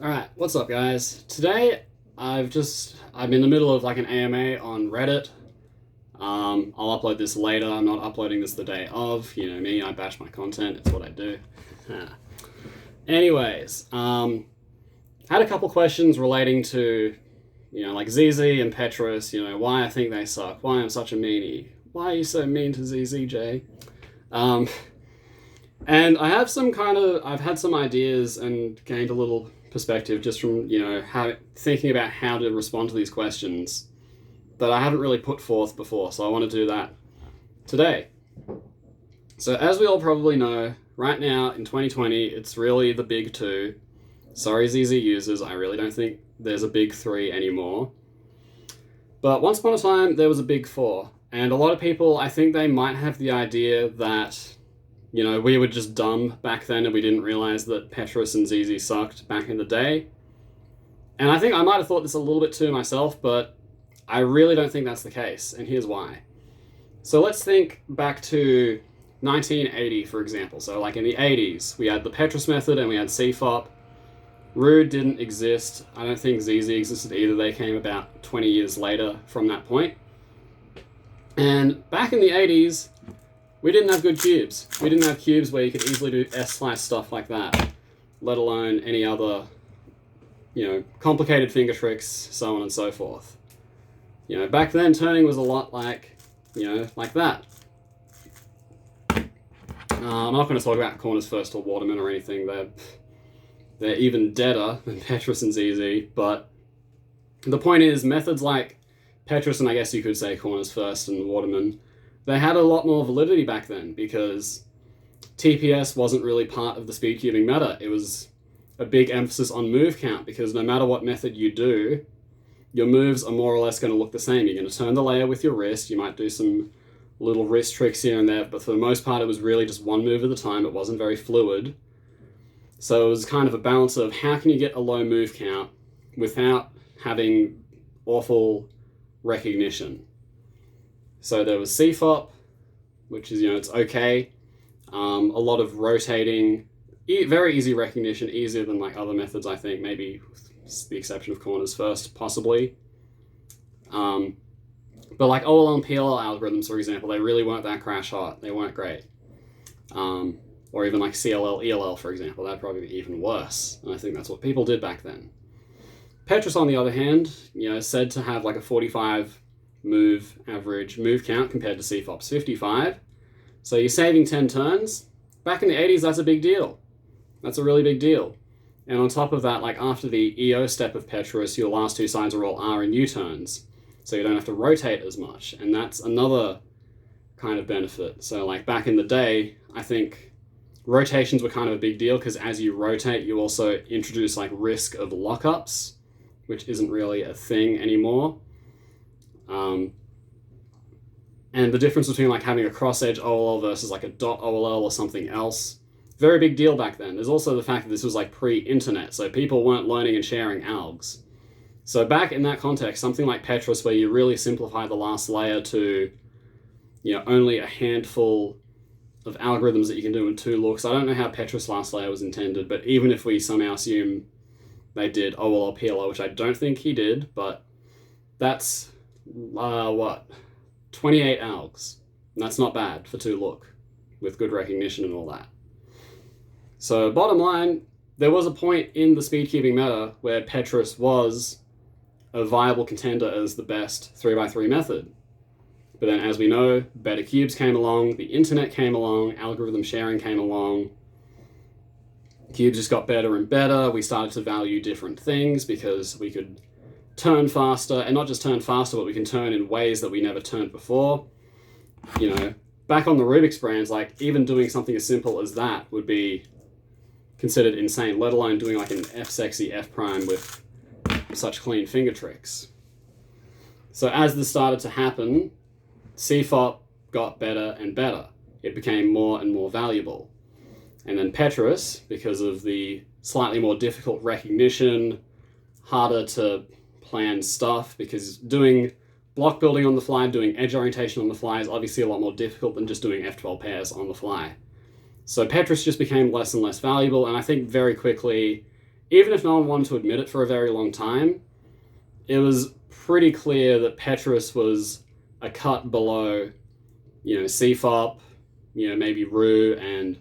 Alright, what's up guys? Today I'm in the middle of like an AMA on Reddit. I'll upload this later. I'm not uploading this the day of. You know me, I batch my content. It's what I do. Anyways, had a couple questions relating to, like ZZ and Petrus, why I think they suck, why I'm such a meanie, why are you so mean to ZZ, Jay? And I've had some ideas and gained a little perspective just from, thinking about how to respond to these questions that I haven't really put forth before, so I want to do that today. So as we all probably know, right now in 2020, it's really the big two. Sorry ZZ users, I really don't think there's a big three anymore. But once upon a time, there was a big four. And a lot of people, I think they might have the idea that, we were just dumb back then and we didn't realize that Petrus and ZZ sucked back in the day. And I think I might have thought this a little bit too myself, but I really don't think that's the case, and here's why. So let's think back to 1980, for example. So like in the 80s, we had the Petrus method and we had CFOP. Rude didn't exist. I don't think ZZ existed either. They came about 20 years later from that point. And back in the 80s, we didn't have good cubes. We didn't have cubes where you could easily do S-slice stuff like that, let alone any other, complicated finger tricks, so on and so forth. Back then, turning was a lot like, like that. I'm not going to talk about corners first or Waterman or anything. They're even deader than Petrus and ZZ, but the point is, methods like Petrus and I guess you could say corners first and Waterman, they had a lot more validity back then because TPS wasn't really part of the speedcubing meta. It was a big emphasis on move count because no matter what method you do, your moves are more or less going to look the same. You're going to turn the layer with your wrist. You might do some little wrist tricks here and there, but for the most part, it was really just one move at a time. It wasn't very fluid. So it was kind of a balance of how can you get a low move count without having awful recognition. So there was CFOP, which is, it's okay. A lot of rotating, very easy recognition, easier than like other methods, I think, maybe with the exception of corners first, possibly. But like OLL and PLL algorithms, for example, they really weren't that crash hot. They weren't great. Or even like CLL, ELL, for example, that'd probably be even worse. And I think that's what people did back then. Petrus, on the other hand, said to have like a 45 move average move count compared to CFOP's 55. So you're saving 10 turns. Back in the 80s, that's a big deal. That's a really big deal. And on top of that, like after the EO step of Petrus, your last two signs are all R and U turns. So you don't have to rotate as much. And that's another kind of benefit. So like back in the day, I think rotations were kind of a big deal because as you rotate, you also introduce like risk of lockups, which isn't really a thing anymore. And the difference between like having a cross-edge OLL versus like a dot OLL or something else, very big deal back then. There's also the fact that this was like pre-internet, so people weren't learning and sharing algs. So back in that context, something like Petrus, where you really simplify the last layer to, only a handful of algorithms that you can do in 2 looks. I don't know how Petrus' last layer was intended, but even if we somehow assume they did OLL, PLL, which I don't think he did, but that's, 28 algs. And that's not bad for 2 look, with good recognition and all that. So bottom line, there was a point in the speedcubing meta where Petrus was a viable contender as the best 3x3 method. But then as we know, better cubes came along, the internet came along, algorithm sharing came along, cubes just got better and better. We started to value different things because we could turn faster, and not just turn faster, but we can turn in ways that we never turned before. Back on the Rubik's brands, like even doing something as simple as that would be considered insane, let alone doing like an F-sexy F-prime with such clean finger tricks. So as this started to happen, CFOP got better and better. It became more and more valuable. And then Petrus, because of the slightly more difficult recognition, harder to plan stuff, because doing block building on the fly, doing edge orientation on the fly is obviously a lot more difficult than just doing F12 pairs on the fly. So Petrus just became less and less valuable, and I think very quickly even if no one wanted to admit it for a very long time, it was pretty clear that Petrus was a cut below, CFOP, maybe Rue and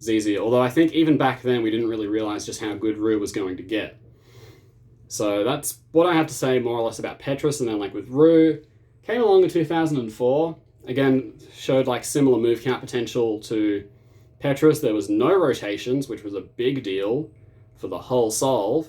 ZZ. Although I think even back then we didn't really realize just how good Rue was going to get. So that's what I have to say more or less about Petrus. And then like with Rue, came along in 2004. Again, showed like similar move count potential to Petrus. There was no rotations, which was a big deal for the whole solve.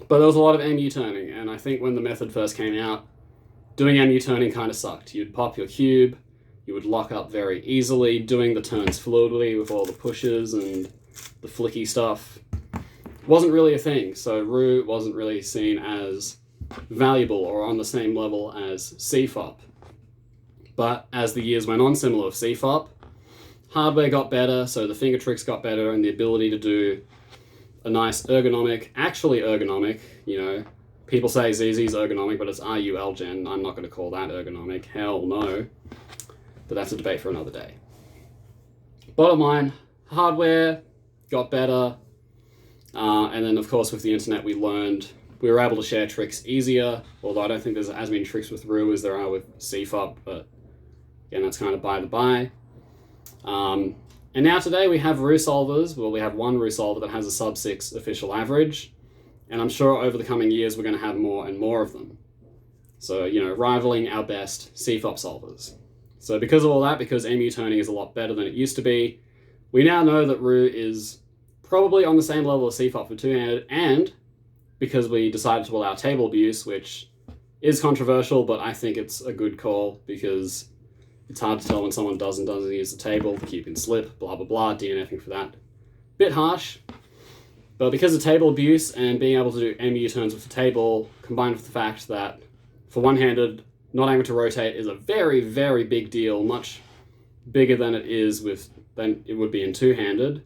But there was a lot of MU turning, and I think when the method first came out, doing MU turning kind of sucked. You'd pop your cube, you would lock up very easily, doing the turns fluidly with all the pushes and the flicky stuff wasn't really a thing. So Rue wasn't really seen as valuable or on the same level as CFOP. But as the years went on, similar with CFOP, hardware got better, so the finger tricks got better, and the ability to do a nice actually ergonomic, people say ZZ's ergonomic, but it's RUL gen. I'm not going to call that ergonomic. Hell no. But that's a debate for another day. Bottom line, hardware got better. And then, of course, with the internet, we were able to share tricks easier, although I don't think there's as many tricks with Rue as there are with CFOP, but again, that's kind of by the by. And now today we have Rue solvers. Well, we have one Rue solver that has a sub-6 official average, and I'm sure over the coming years we're going to have more and more of them. So, rivaling our best CFOP solvers. So because of all that, because MU turning is a lot better than it used to be, we now know that Rue is probably on the same level as CFOP for two-handed, and because we decided to allow table abuse, which is controversial, but I think it's a good call because it's hard to tell when someone doesn't use the table, the cube can slip, blah, blah, blah, DNFing for that. Bit harsh, but because of table abuse and being able to do MU turns with the table, combined with the fact that for one-handed, not able to rotate is a very, very big deal, much bigger than it would be in two-handed.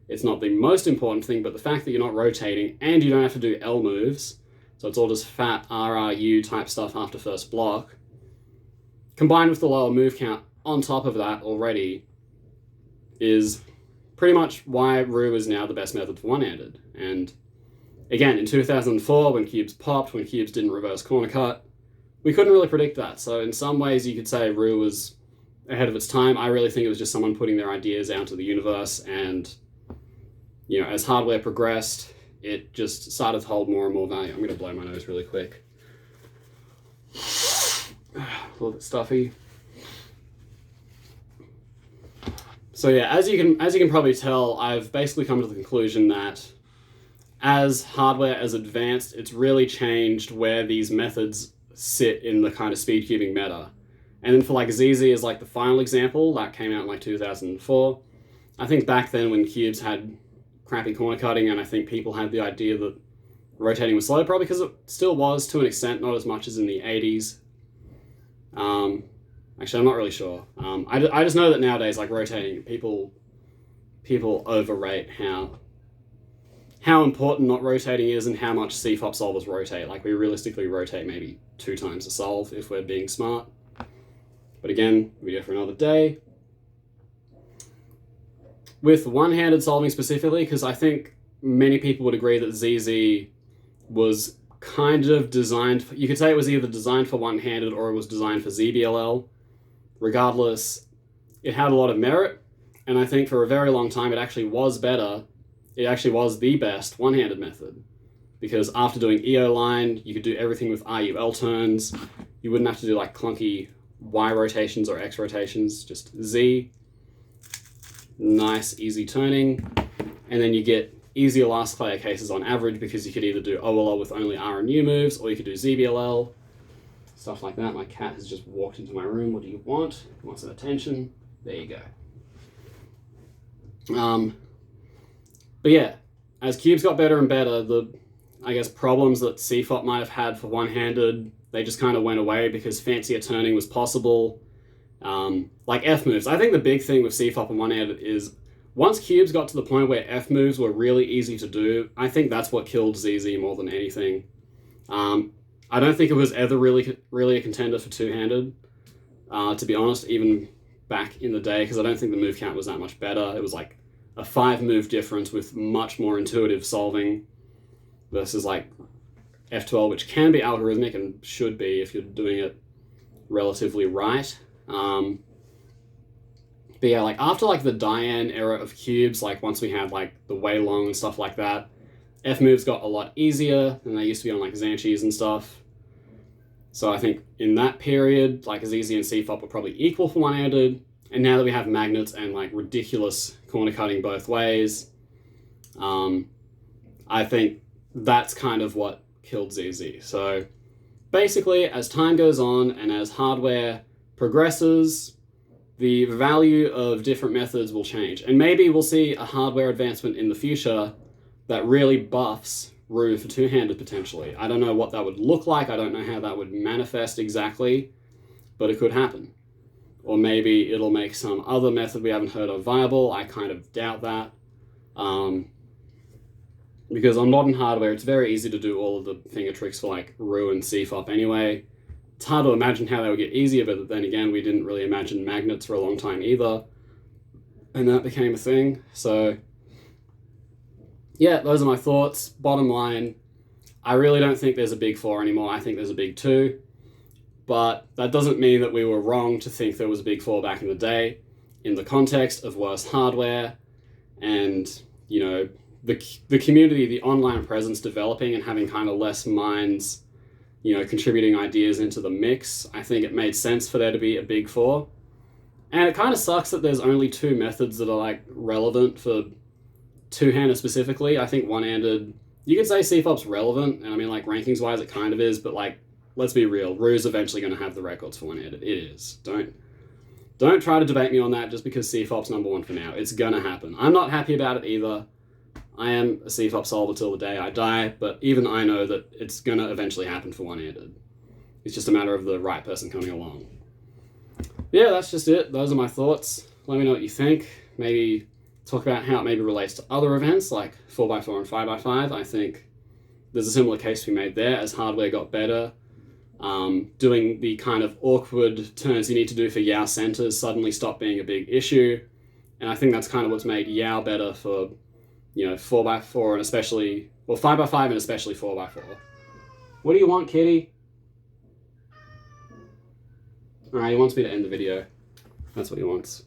It's not the most important thing, but the fact that you're not rotating and you don't have to do L moves, so it's all just fat RRU type stuff after first block, combined with the lower move count on top of that already, is pretty much why Rue is now the best method for one-handed. And again, in 2004, when cubes popped, when cubes didn't reverse corner cut, we couldn't really predict that. So in some ways you could say Rue was ahead of its time. I really think it was just someone putting their ideas out to the universe, and as hardware progressed, it just started to hold more and more value. I'm going to blow my nose really quick. A little bit stuffy. So yeah, as you can probably tell, I've basically come to the conclusion that as hardware has advanced, it's really changed where these methods sit in the kind of speedcubing meta. And then for like ZZ is like the final example, that came out in like 2004. I think back then when cubes had crappy corner cutting, and I think people had the idea that rotating was slow, probably because it still was to an extent, not as much as in the 80s. Actually, I'm not really sure. I just know that nowadays, like rotating, people overrate how important not rotating is and how much CFOP solvers rotate. Like we realistically rotate maybe 2 times a solve if we're being smart. But again, video for another day. With one-handed solving specifically, because I think many people would agree that ZZ was kind of designed, you could say it was either designed for one-handed or it was designed for ZBLL. Regardless, it had a lot of merit, and I think for a very long time it actually was better. It actually was the best one-handed method, because after doing EO line, you could do everything with RUL turns. You wouldn't have to do like clunky Y rotations or X rotations, just Z. Nice, easy turning. And then you get easier last player cases on average because you could either do OLL with only R and U moves, or you could do ZBLL. Stuff like that. My cat has just walked into my room. What do you want? He wants some attention. There you go. But yeah, as cubes got better and better, the, I guess, problems that CFOP might have had for one-handed, they just kind of went away because fancier turning was possible. Like F moves. I think the big thing with CFOP and one-handed is once cubes got to the point where F moves were really easy to do, I think that's what killed ZZ more than anything. I don't think it was ever really a contender for two-handed, to be honest, even back in the day, because I don't think the move count was that much better. It was like a 5-move difference with much more intuitive solving. versus like F12, which can be algorithmic and should be if you're doing it relatively right. But yeah, like after like the Diane era of cubes, like once we had like the way long and stuff like that, F moves got a lot easier than they used to be on like Xanchis and stuff. So I think in that period, like ZZ and CFOP were probably equal for one-handed. And now that we have magnets and like ridiculous corner cutting both ways, I think that's kind of what killed ZZ. So basically, as time goes on and as hardware progresses, the value of different methods will change. And maybe we'll see a hardware advancement in the future that really buffs Rue for two-handed potentially. I don't know what that would look like. I don't know how that would manifest exactly, but it could happen. Or maybe it'll make some other method we haven't heard of viable. I kind of doubt that. Because on modern hardware, it's very easy to do all of the finger tricks for like Rue and CFOP anyway. It's hard to imagine how they would get easier, but then again, we didn't really imagine magnets for a long time either. And that became a thing. So yeah, those are my thoughts. Bottom line, I really don't think there's a big 4 anymore. I think there's a big 2. But that doesn't mean that we were wrong to think there was a big 4 back in the day in the context of worse hardware and, you know, the community, the online presence developing and having kind of less minds, you know, contributing ideas into the mix. I think it made sense for there to be a big 4. And it kind of sucks that there's only 2 methods that are like relevant for two-handed specifically. I think one-handed, you could say CFOP's relevant, and I mean like rankings wise it kind of is, but like let's be real, Rue's eventually going to have the records for one-handed. It is. Don't try to debate me on that just because CFOP's number 1 for now. It's gonna happen. I'm not happy about it either. I am a CFOP solver till the day I die, but even I know that it's gonna eventually happen for one-handed. It's just a matter of the right person coming along. Yeah, that's just it. Those are my thoughts. Let me know what you think. Maybe talk about how it maybe relates to other events like 4x4 and 5x5. I think there's a similar case to be made there. As hardware got better, doing the kind of awkward turns you need to do for Yao centers suddenly stopped being a big issue. And I think that's kind of what's made Yao better for, you know, 4x4 and especially, well, 5x5 and especially 4x4. What do you want, kitty? Alright, he wants me to end the video. That's what he wants.